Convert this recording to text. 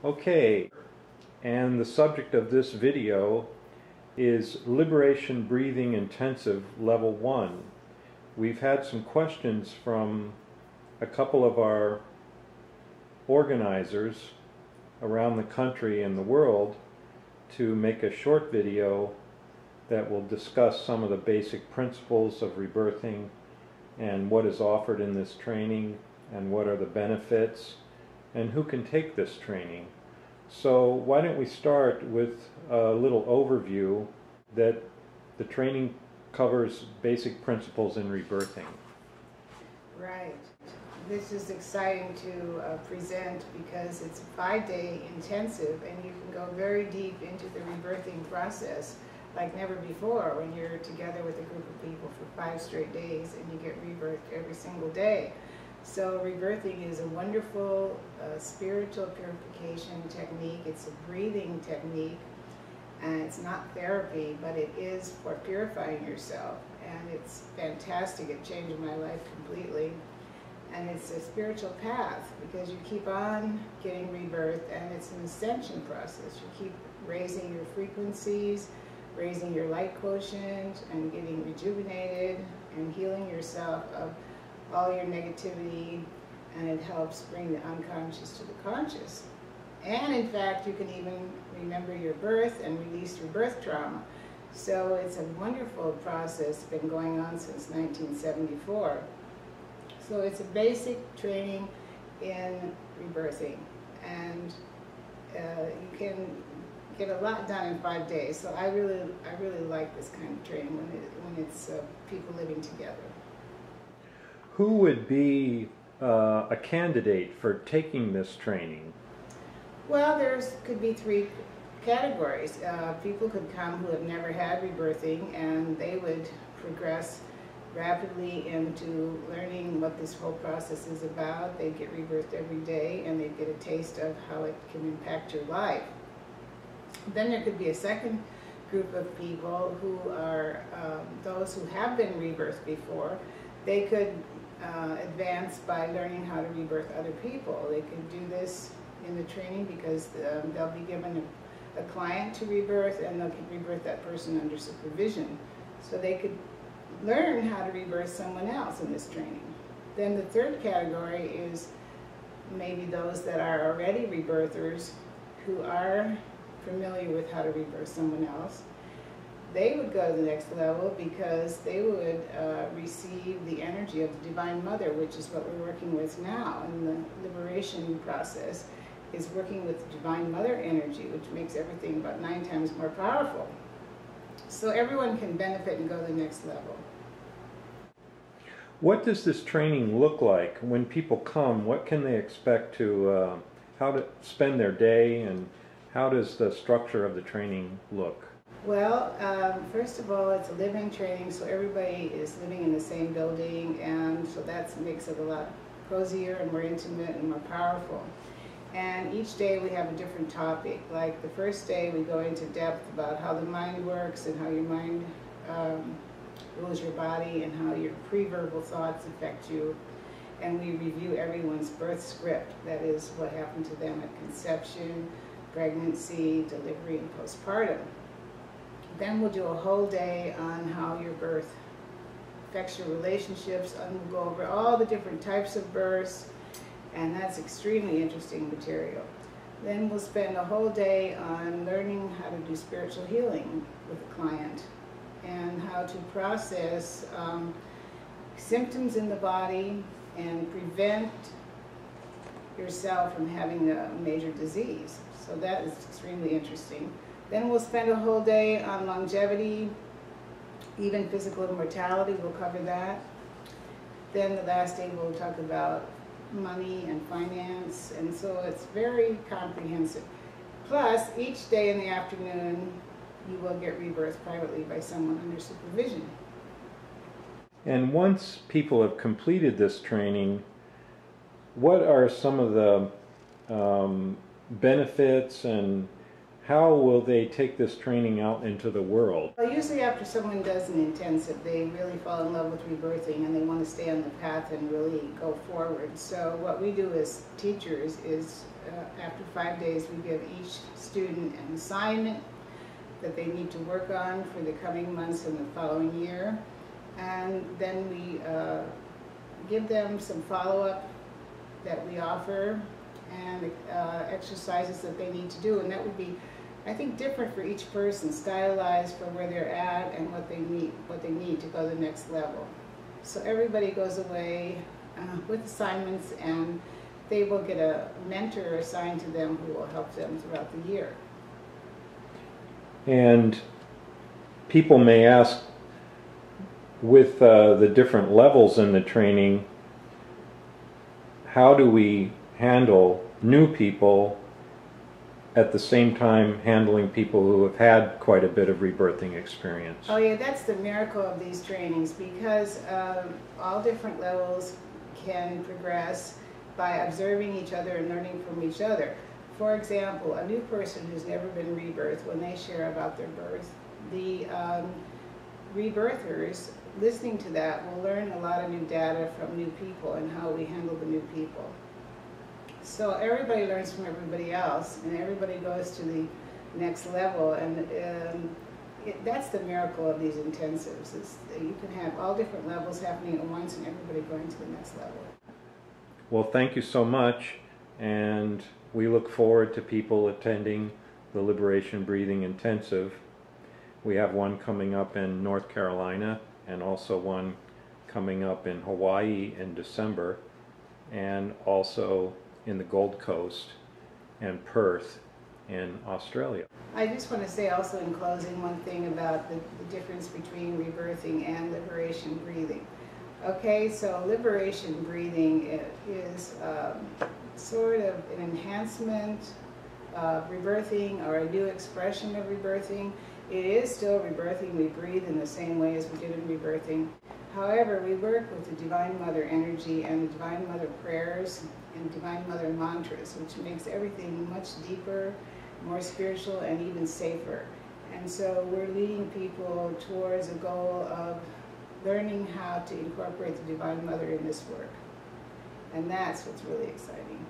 Okay, and the subject of this video is Liberation Breathing Intensive Level 1. We've had some questions from a couple of our organizers around the country and the world to make a short video that will discuss some of the basic principles of rebirthing and what is offered in this training and what are the benefits and who can take this training. So why don't we start with a little overview that the training covers basic principles in rebirthing. Right. This is exciting to present because it's a 5-day intensive and you can go very deep into the rebirthing process like never before when you're together with a group of people for 5 straight days and you get rebirthed every single day. So rebirthing is a wonderful spiritual purification technique. It's a breathing technique, and it's not therapy, but it is for purifying yourself, and it's fantastic. It changed my life completely. And it's a spiritual path because you keep on getting rebirth, and it's an ascension process. You keep raising your frequencies, raising your light quotient, and getting rejuvenated and healing yourself of all your negativity, and it helps bring the unconscious to the conscious. And in fact, you can even remember your birth and release your birth trauma. So it's a wonderful process, been going on since 1974. So it's a basic training in rebirthing, and you can get a lot done in 5 days. So I really like this kind of training when it's people living together. Who would be a candidate for taking this training? Well, could be 3 categories. People could come who have never had rebirthing, and they would progress rapidly into learning what this whole process is about. They'd get rebirthed every day, and they'd get a taste of how it can impact your life. Then there could be a second group of people who are those who have been rebirthed before. They could advance by learning how to rebirth other people. They could do this in the training because they'll be given a client to rebirth, and they'll rebirth that person under supervision. So they could learn how to rebirth someone else in this training. Then the third category is maybe those that are already rebirthers who are familiar with how to rebirth someone else. They would go to the next level because they would receive the energy of the Divine Mother, which is what we're working with now in the liberation process, is working with the Divine Mother energy, which makes everything about 9 times more powerful. So everyone can benefit and go to the next level. What does this training look like when people come? What can they expect to, how to spend their day, and how does the structure of the training look? Well, first of all, it's a living training, so everybody is living in the same building, and so that makes it a lot cozier and more intimate and more powerful. And each day we have a different topic. Like the first day we go into depth about how the mind works and how your mind rules your body and how your pre-verbal thoughts affect you. And we review everyone's birth script, that is what happened to them at conception, pregnancy, delivery, and postpartum. Then we'll do a whole day on how your birth affects your relationships, and we'll go over all the different types of births, and that's extremely interesting material. Then we'll spend a whole day on learning how to do spiritual healing with the client and how to process symptoms in the body and prevent yourself from having a major disease. So that is extremely interesting. Then we'll spend a whole day on longevity, even physical immortality, we'll cover that. Then the last day we'll talk about money and finance, and so it's very comprehensive. Plus, each day in the afternoon, you will get rebirthed privately by someone under supervision. And once people have completed this training, what are some of the benefits, and how will they take this training out into the world? Well, usually after someone does an intensive, they really fall in love with rebirthing and they want to stay on the path and really go forward. So what we do as teachers is after 5 days we give each student an assignment that they need to work on for the coming months and the following year. And then we give them some follow-up that we offer and exercises that they need to do. And that would be, I think, different for each person, stylized for where they're at and what they need to go to the next level. So everybody goes away with assignments, and they will get a mentor assigned to them who will help them throughout the year. And people may ask, with the different levels in the training, how do we handle new people at the same time handling people who have had quite a bit of rebirthing experience? Oh yeah, that's the miracle of these trainings, because all different levels can progress by observing each other and learning from each other. For example, a new person who's never been rebirthed, when they share about their birth, the rebirthers listening to that will learn a lot of new data from new people and how we handle the new people. So everybody learns from everybody else, and everybody goes to the next level, and that's the miracle of these intensives. You can have all different levels happening at once and everybody going to the next level. Well, thank you so much, and we look forward to people attending the Liberation Breathing Intensive. We have one coming up in North Carolina and also one coming up in Hawaii in December, and also in the Gold Coast and Perth in Australia. I just want to say also in closing one thing about the difference between rebirthing and liberation breathing. Okay, so liberation breathing is sort of an enhancement of rebirthing, or a new expression of rebirthing. It is still rebirthing. We breathe in the same way as we did in rebirthing. However, we work with the Divine Mother energy and the Divine Mother prayers and Divine Mother mantras, which makes everything much deeper, more spiritual, and even safer. And so we're leading people towards a goal of learning how to incorporate the Divine Mother in this work. And that's what's really exciting.